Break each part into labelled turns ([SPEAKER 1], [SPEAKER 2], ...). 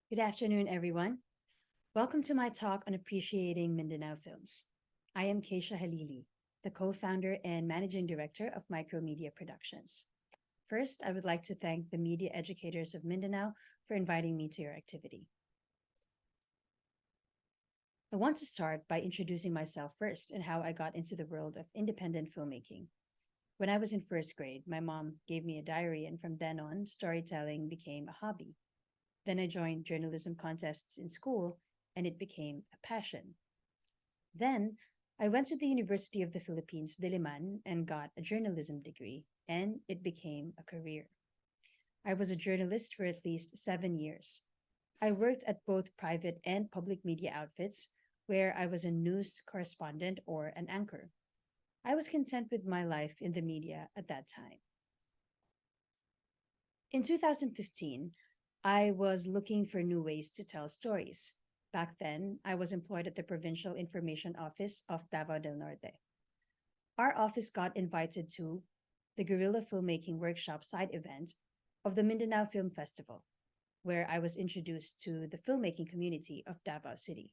[SPEAKER 1] Good afternoon, everyone. Welcome to my talk on appreciating Mindanao films. I am Keisha Halili, the co founder and managing director of Micromedia Productions. First, I would like to thank the media educators of Mindanao for inviting me to your activity. I want to start by introducing myself first and how I got into the world of independent filmmaking. When I was in first grade, my mom gave me a diary, and from then on, storytelling became a hobby. Then I joined journalism contests in school, and it became a passion. Then I went to the University of the Philippines, Diliman, and got a journalism degree, and it became a career. I was a journalist for at least 7 years. I worked at both private and public media outfits where I was a news correspondent or an anchor. I was content with my life in the media at that time. In 2015, I was looking for new ways to tell stories. Back then, I was employed at the Provincial Information Office of Davao del Norte. Our office got invited to the Guerrilla Filmmaking Workshop side event of the Mindanao Film Festival, where I was introduced to the filmmaking community of Davao City.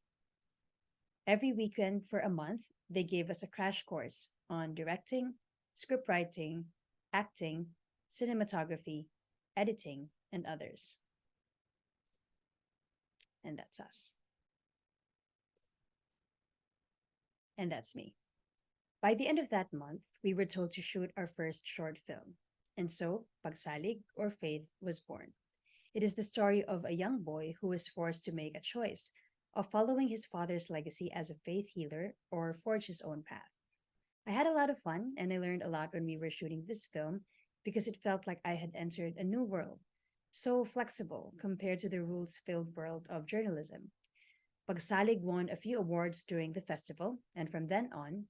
[SPEAKER 1] Every weekend for a month, they gave us a crash course on directing, script writing, acting, cinematography, editing, and others. And that's us. And that's me. By the end of that month, we were told to shoot our first short film. And so, Pagsalig or Faith was born. It is the story of a young boy who was forced to make a choice of following his father's legacy as a faith healer or forge his own path. I had a lot of fun and I learned a lot when we were shooting this film because it felt like I had entered a new world, so flexible compared to the rules filled world of journalism. Pagsalig won a few awards during the festival, and from then on,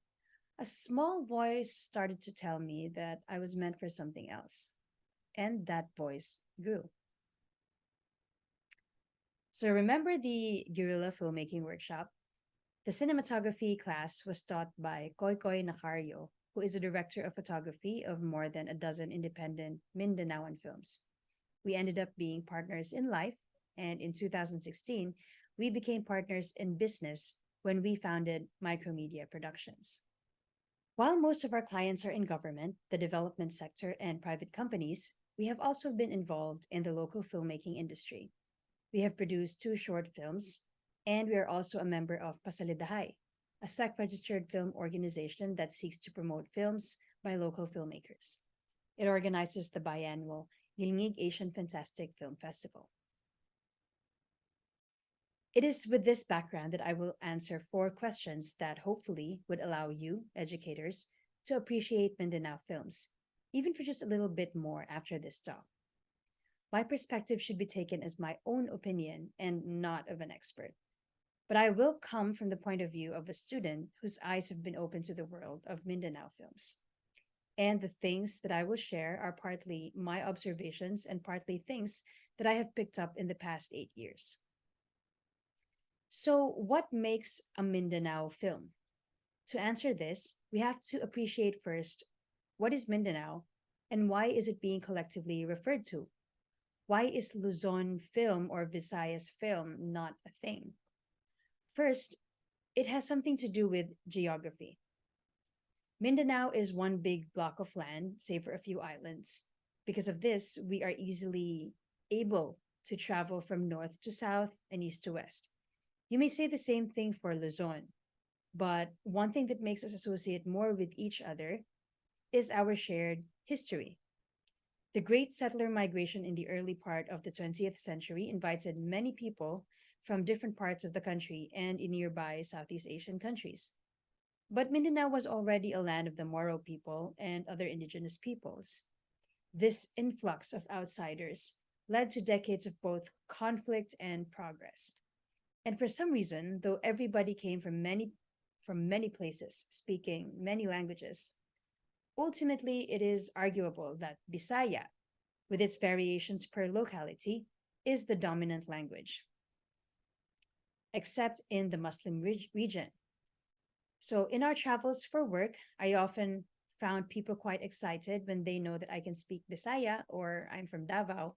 [SPEAKER 1] a small voice started to tell me that I was meant for something else. And that voice grew. So remember the guerrilla filmmaking workshop? The cinematography class was taught by Koy Koy Nacario, who is the director of photography of more than a dozen independent Mindanaoan films. We ended up being partners in life, and in 2016, we became partners in business when we founded Micromedia Productions. While most of our clients are in government, the development sector, and private companies, we have also been involved in the local filmmaking industry. We have produced two short films, and we are also a member of Pasalidahay, a SEC registered film organization that seeks to promote films by local filmmakers. It organizes the biannual Gilngig Asian Fantastic Film Festival. It is with this background that I will answer four questions that hopefully would allow you, educators, to appreciate Mindanao films, even for just a little bit more after this talk. My perspective should be taken as my own opinion and not of an expert. But I will come from the point of view of a student whose eyes have been opened to the world of Mindanao films. And the things that I will share are partly my observations and partly things that I have picked up in the past 8 years. So, what makes a Mindanao film? To answer this, we have to appreciate first what is Mindanao and why is it being collectively referred to? Why is Luzon film or Visayas film not a thing? First, it has something to do with geography. Mindanao is one big block of land, save for a few islands. Because of this, we are easily able to travel from north to south and east to west. You may say the same thing for Luzon, but one thing that makes us associate more with each other is our shared history. The great settler migration in the early part of the 20th century invited many people from different parts of the country and in nearby Southeast Asian countries. But Mindanao was already a land of the Moro people and other indigenous peoples. This influx of outsiders led to decades of both conflict and progress. And for some reason, though everybody came from many places, speaking many languages, ultimately it is arguable that Bisaya, with its variations per locality, is the dominant language, except in the Muslim region. So in our travels for work, I often found people quite excited when they know that I can speak Bisaya or I'm from Davao.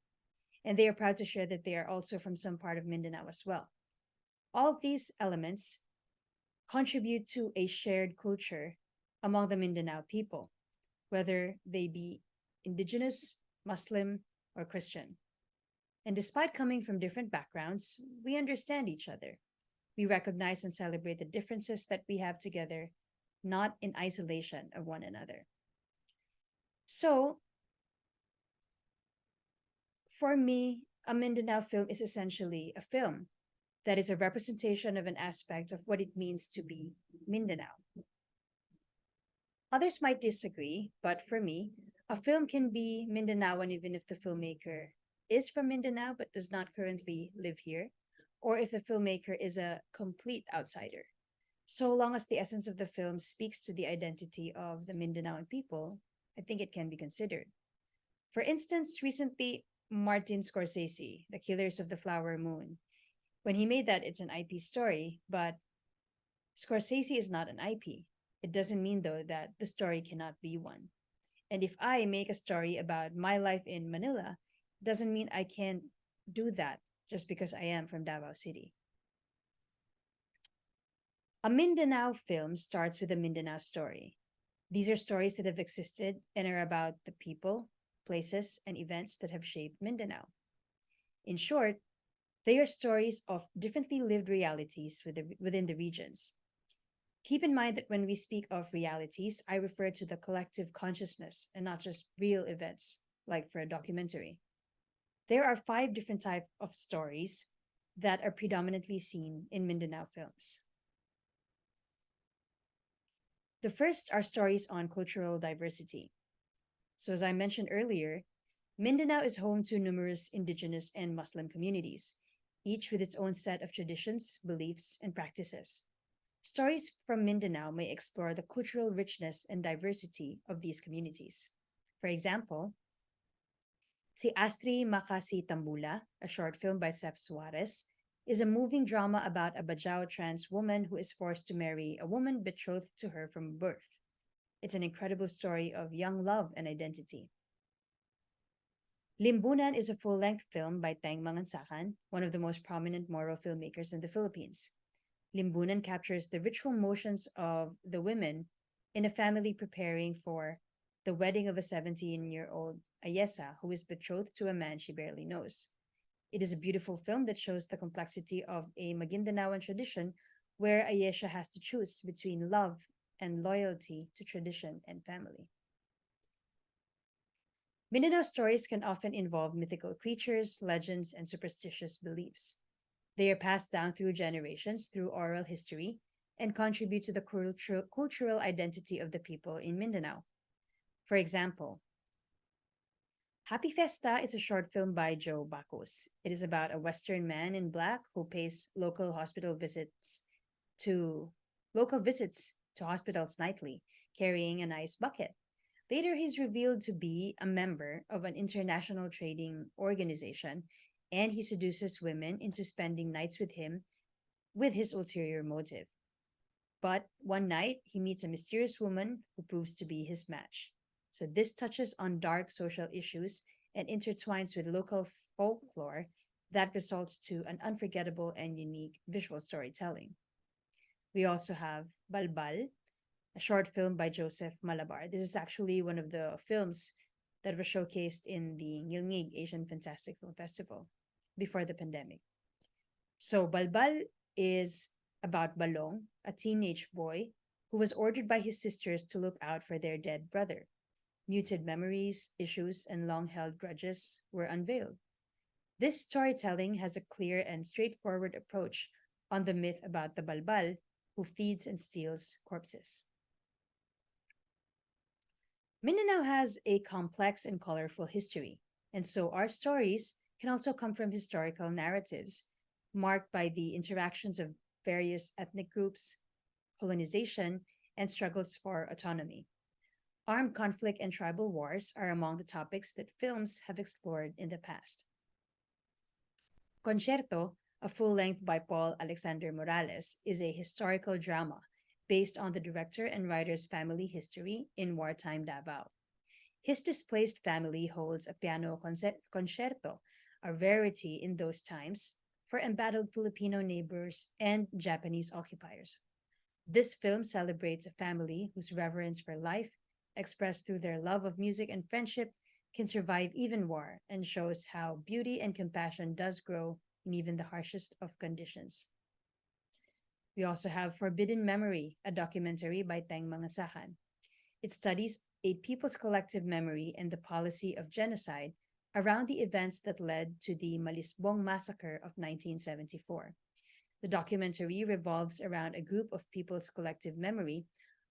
[SPEAKER 1] and they are proud to share that they are also from some part of Mindanao as well. All of these elements contribute to a shared culture among the Mindanao people, whether they be indigenous, Muslim, or Christian. And despite coming from different backgrounds, we understand each other. We recognize and celebrate the differences that we have together, not in isolation of one another. So, for me, a Mindanao film is essentially a film that is a representation of an aspect of what it means to be Mindanao. Others might disagree, but for me, a film can be Mindanaoan even if the filmmaker is from Mindanao but does not currently live here, or if the filmmaker is a complete outsider. So long as the essence of the film speaks to the identity of the Mindanaoan people, I think it can be considered. For instance, recently, Martin Scorsese, The Killers of the Flower Moon, when he made that, it's an IP story, but Scorsese is not an IP. It doesn't mean, though, that the story cannot be one. And if I make a story about my life in Manila, it doesn't mean I can't do that just because I am from Davao City. A Mindanao film starts with a Mindanao story. These are stories that have existed and are about the people, places, and events that have shaped Mindanao. In short, they are stories of differently lived realities within the regions. Keep in mind that when we speak of realities, I refer to the collective consciousness and not just real events, like for a documentary. There are five different types of stories that are predominantly seen in Mindanao films. The first are stories on cultural diversity. So, as I mentioned earlier, Mindanao is home to numerous indigenous and Muslim communities, each with its own set of traditions, beliefs, and practices. Stories from Mindanao may explore the cultural richness and diversity of these communities. For example, Si Astri Makasi Tambula, a short film by Seth Suarez, is a moving drama about a Bajau trans woman who is forced to marry a woman betrothed to her from birth. It's an incredible story of young love and identity. Limbunan is a full length film by Teng Mangansakan, one of the most prominent Moro filmmakers in the Philippines. Limbunan captures the ritual motions of the women in a family preparing for the wedding of a 17-year-old Ayesa who is betrothed to a man she barely knows. It is a beautiful film that shows the complexity of a Maguindanaoan tradition where Ayesha has to choose between love and loyalty to tradition and family. Mindanao stories can often involve mythical creatures, legends, and superstitious beliefs. They are passed down through generations through oral history and contribute to the cultural identity of the people in Mindanao. For example, Happy Festa is a short film by Joe Bacos. It is about a Western man in black who pays to local visits to hospitals nightly, carrying an ice bucket. Later, he's revealed to be a member of an international trading organization, and he seduces women into spending nights with him with his ulterior motive. But one night, he meets a mysterious woman who proves to be his match. So this touches on dark social issues and intertwines with local folklore that results to an unforgettable and unique visual storytelling. We also have Balbal, a short film by Joseph Malabar. This is actually one of the films that was showcased in the Ngilngig Asian Fantastic Film Festival before the pandemic. So Balbal is about Balong, a teenage boy who was ordered by his sisters to look out for their dead brother. Muted memories, issues, and long held grudges were unveiled. This storytelling has a clear and straightforward approach on the myth about the Balbal who feeds and steals corpses. Mindanao has a complex and colorful history, and so our stories can also come from historical narratives marked by the interactions of various ethnic groups, colonization, and struggles for autonomy. Armed conflict and tribal wars are among the topics that films have explored in the past. Concierto, a full length by Paul Alexander Morales, is a historical drama based on the director and writer's family history in wartime Davao. His displaced family holds a piano concerto, a rarity in those times for embattled Filipino neighbors and Japanese occupiers. This film celebrates a family whose reverence for life, expressed through their love of music and friendship, can survive even war and shows how beauty and compassion does grow in even the harshest of conditions. We also have Forbidden Memory, a documentary by Teng Mangasakan. It studies a people's collective memory and the policy of genocide around the events that led to the Malisbong massacre of 1974. The documentary revolves around a group of people's collective memory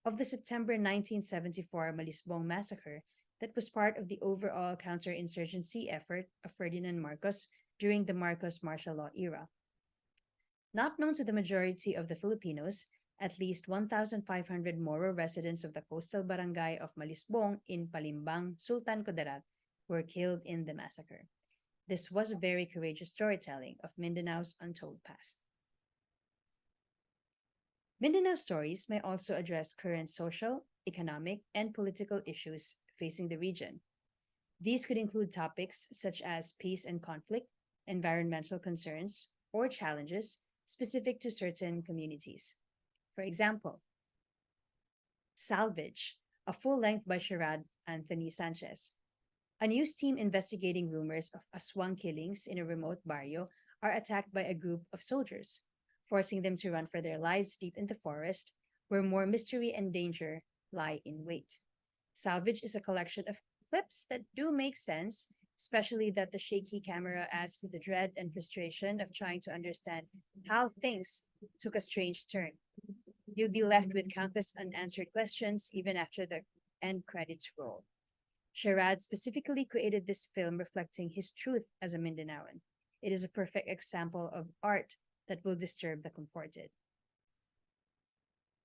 [SPEAKER 1] of the September 1974 Malisbong massacre that was part of the overall counterinsurgency effort of Ferdinand Marcos during the Marcos martial law era. Not known to the majority of the Filipinos, at least 1,500 Moro residents of the coastal barangay of Malisbong in Palimbang, Sultan Kudarat, were killed in the massacre. This was a very courageous storytelling of Mindanao's untold past. Mindanao stories may also address current social, economic, and political issues facing the region. These could include topics such as peace and conflict, environmental concerns, or challenges specific to certain communities. For example, Salvage, a full length by Sherad Anthony Sanchez. A news team investigating rumors of Aswang killings in a remote barrio are attacked by a group of soldiers, forcing them to run for their lives deep in the forest, where more mystery and danger lie in wait. Salvage is a collection of clips that do make sense, especially that the shaky camera adds to the dread and frustration of trying to understand how things took a strange turn. You'll be left with countless unanswered questions even after the end credits roll. Sherrod specifically created this film reflecting his truth as a Mindanaoan. It is a perfect example of art that will disturb the comforted.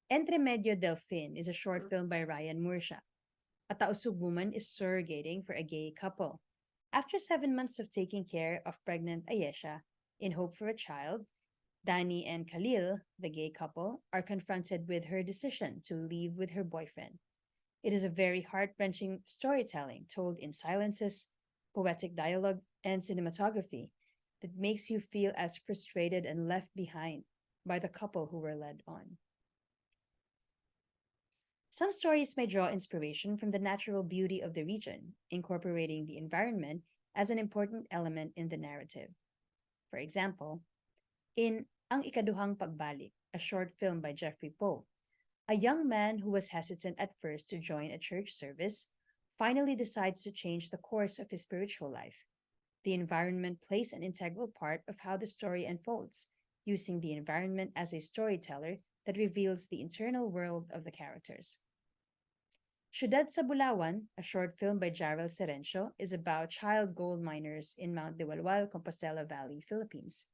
[SPEAKER 1] Entre Medio Delfin is a short film by Ryan Mursha. A Tausug woman is surrogating for a gay couple. After 7 months of taking care of pregnant Ayesha in hope for a child, Dani and Khalil, the gay couple, are confronted with her decision to leave with her boyfriend. It is a very heart wrenching storytelling told in silences, poetic dialogue, and cinematography that makes you feel as frustrated and left behind by the couple who were led on. Some stories may draw inspiration from the natural beauty of the region, incorporating the environment as an important element in the narrative. For example, in Ang Ikaduhang Pagbalik, a short film by Jeffrey Poe, a young man who was hesitant at first to join a church service finally decides to change the course of his spiritual life. The environment plays an integral part of how the story unfolds, using the environment as a storyteller that reveals the internal world of the characters. Syudad sa Bulawan, a short film by Jarrell Serencio, is about child gold miners in Mount Diwalwal, Compostela Valley, Philippines.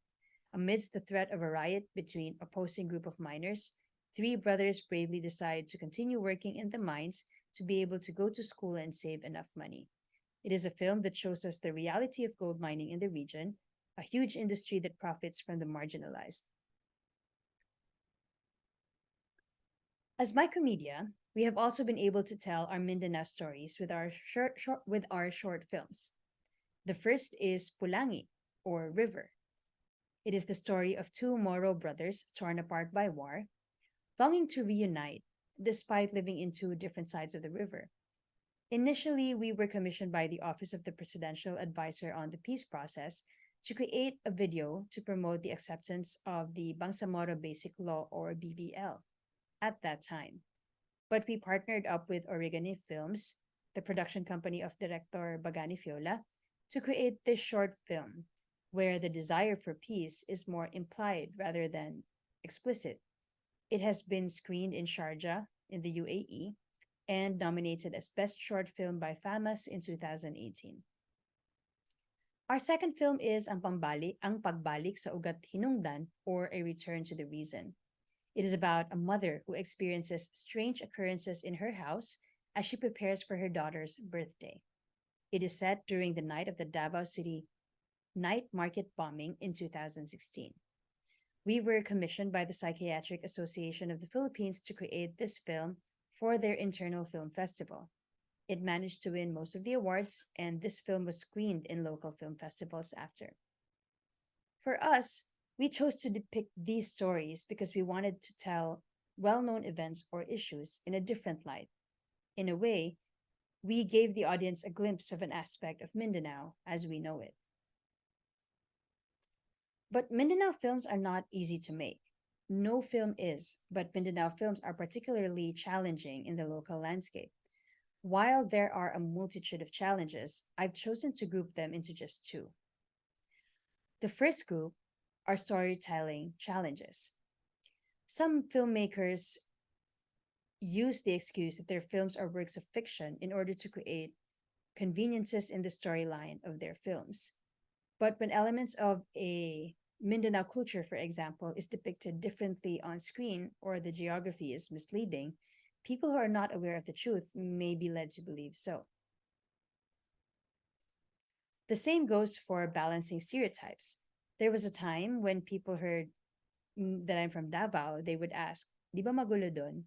[SPEAKER 1] Amidst the threat of a riot between opposing group of miners, three brothers bravely decide to continue working in the mines to be able to go to school and save enough money. It is a film that shows us the reality of gold mining in the region, a huge industry that profits from the marginalized. As micromedia, we have also been able to tell our Mindanao stories with our short films. The first is Pulangi, or River. It is the story of two Moro brothers torn apart by war, longing to reunite despite living in two different sides of the river. Initially, we were commissioned by the Office of the Presidential Advisor on the Peace Process to create a video to promote the acceptance of the Bangsamoro Basic Law, or BBL, at that time. But we partnered up with Origani Films, the production company of director Bagani Fiola, to create this short film where the desire for peace is more implied rather than explicit. It has been screened in Sharjah in the UAE and nominated as Best Short Film by FAMAS in 2018. Our second film is Ang Pagbalik sa Ugat Hinungdan, or A Return to the Reason. It is about a mother who experiences strange occurrences in her house as she prepares for her daughter's birthday. It is set during the night of the Davao City night market bombing in 2016. We were commissioned by the Psychiatric Association of the Philippines to create this film for their internal film festival. It managed to win most of the awards, and this film was screened in local film festivals after. For us, we chose to depict these stories because we wanted to tell well known events or issues in a different light. In a way, we gave the audience a glimpse of an aspect of Mindanao as we know it. But Mindanao films are not easy to make. No film is, but Mindanao films are particularly challenging in the local landscape. While there are a multitude of challenges, I've chosen to group them into just two. The first group are storytelling challenges. Some filmmakers use the excuse that their films are works of fiction in order to create conveniences in the storyline of their films. But when elements of a Mindanao culture, for example, is depicted differently on screen or the geography is misleading, people who are not aware of the truth may be led to believe so. The same goes for balancing stereotypes. There was a time when people heard that I'm from Davao, they would ask, Di ba magulo dun?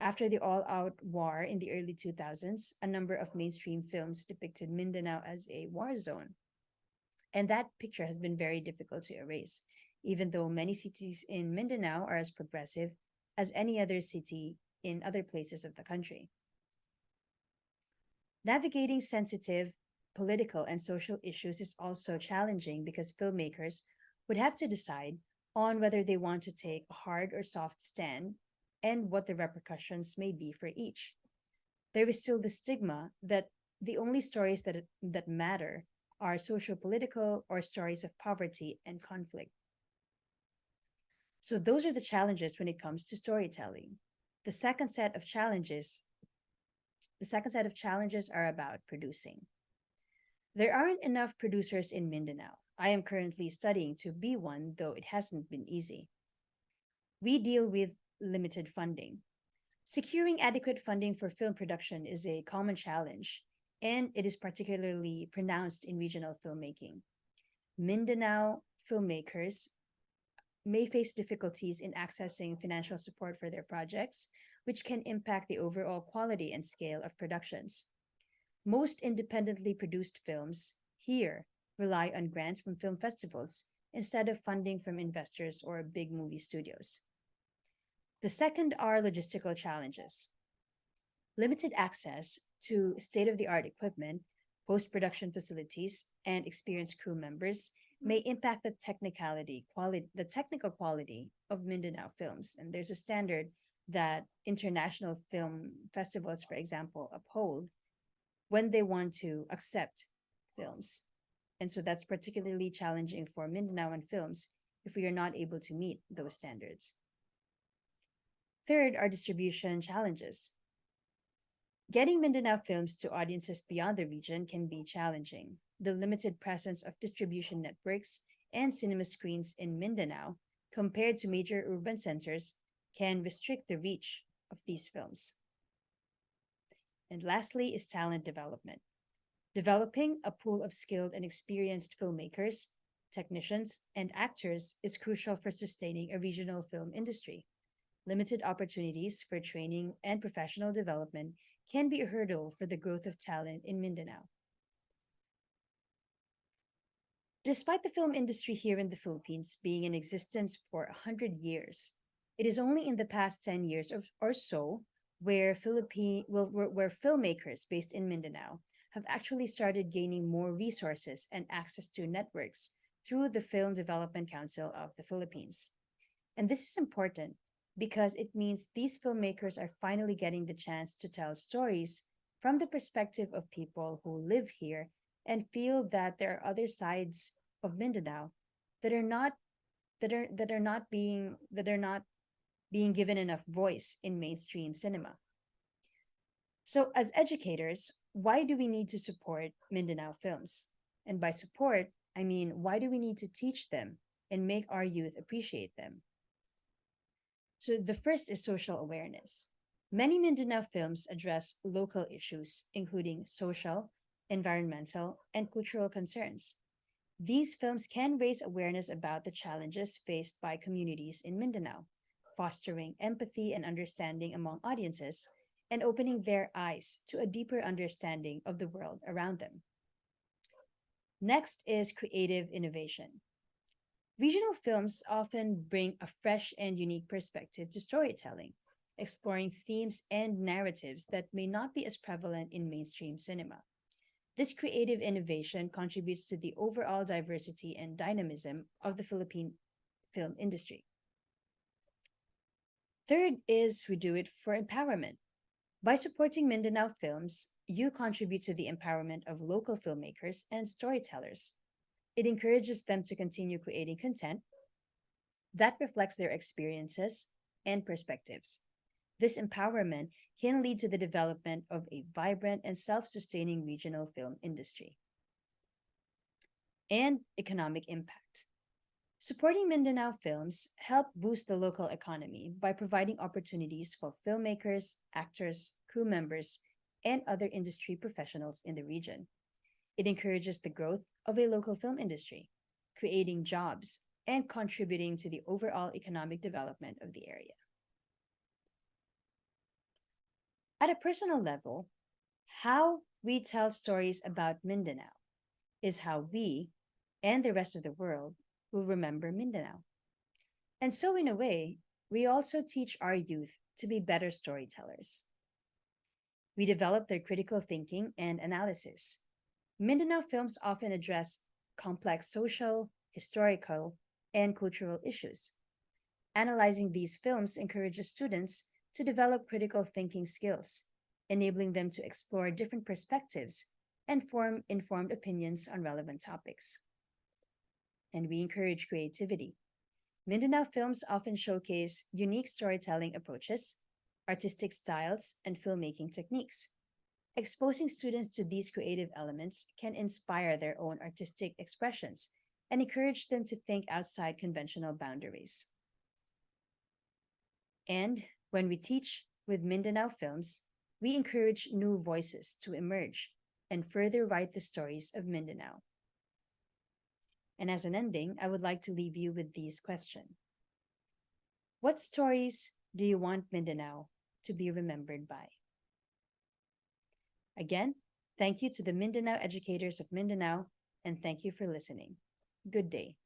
[SPEAKER 1] After the all out war in the early 2000s, a number of mainstream films depicted Mindanao as a war zone. And that picture has been very difficult to erase, even though many cities in Mindanao are as progressive as any other city in other places of the country. Navigating sensitive political and social issues is also challenging because filmmakers would have to decide on whether they want to take a hard or soft stand and what the repercussions may be for each. There is still the stigma that the only stories that matter are socio-political or stories of poverty and conflict. So those are the challenges when it comes to storytelling. The second set of challenges, the second set of challenges are about producing. There aren't enough producers in Mindanao. I am currently studying to be one, though it hasn't been easy. We deal with limited funding. Securing adequate funding for film production is a common challenge, and it is particularly pronounced in regional filmmaking. Mindanao filmmakers may face difficulties in accessing financial support for their projects, which can impact the overall quality and scale of productions. Most independently produced films here rely on grants from film festivals instead of funding from investors or big movie studios. The second are logistical challenges. Limited access to state of the art equipment, post production facilities, and experienced crew members may impact the technical quality of Mindanao films. And there's a standard that international film festivals, for example, uphold when they want to accept films. And so that's particularly challenging for Mindanaoan films if we are not able to meet those standards. Third are distribution challenges. Getting Mindanao films to audiences beyond the region can be challenging. The limited presence of distribution networks and cinema screens in Mindanao compared to major urban centers can restrict the reach of these films. And lastly is talent development. Developing a pool of skilled and experienced filmmakers, technicians, and actors is crucial for sustaining a regional film industry. Limited opportunities for training and professional development can be a hurdle for the growth of talent in Mindanao. Despite the film industry here in the Philippines being in existence for 100 years, it is only in the past 10 years or so where filmmakers based in Mindanao have actually started gaining more resources and access to networks through the Film Development Council of the Philippines. And this is important because it means these filmmakers are finally getting the chance to tell stories from the perspective of people who live here and feel that there are other sides of Mindanao that are not that are not being given enough voice in mainstream cinema. So as educators, why do we need to support Mindanao films? And by support, I mean why do we need to teach them and make our youth appreciate them? So the first is social awareness. Many Mindanao films address local issues, including social, environmental, and cultural concerns. These films can raise awareness about the challenges faced by communities in Mindanao, fostering empathy and understanding among audiences, and opening their eyes to a deeper understanding of the world around them. Next is creative innovation. Regional films often bring a fresh and unique perspective to storytelling, exploring themes and narratives that may not be as prevalent in mainstream cinema. This creative innovation contributes to the overall diversity and dynamism of the Philippine film industry. Third is we do it for empowerment. By supporting Mindanao films, you contribute to the empowerment of local filmmakers and storytellers. It encourages them to continue creating content that reflects their experiences and perspectives. This empowerment can lead to the development of a vibrant and self sustaining regional film industry. And economic impact. Supporting Mindanao films help boost the local economy by providing opportunities for filmmakers, actors, crew members, and other industry professionals in the region. It encourages the growth of a local film industry, creating jobs and contributing to the overall economic development of the area. At a personal level, how we tell stories about Mindanao is how we and the rest of the world will remember Mindanao. And so, in a way, we also teach our youth to be better storytellers. We develop their critical thinking and analysis. Mindanao films often address complex social, historical, and cultural issues. Analyzing these films encourages students to develop critical thinking skills, enabling them to explore different perspectives and form informed opinions on relevant topics. And we encourage creativity. Mindanao films often showcase unique storytelling approaches, artistic styles, and filmmaking techniques. Exposing students to these creative elements can inspire their own artistic expressions and encourage them to think outside conventional boundaries. And when we teach with Mindanao films, we encourage new voices to emerge and further write the stories of Mindanao. And as an ending, I would like to leave you with these questions. What stories do you want Mindanao to be remembered by? Again, thank you to the Mindanao educators of Mindanao, and thank you for listening. Good day.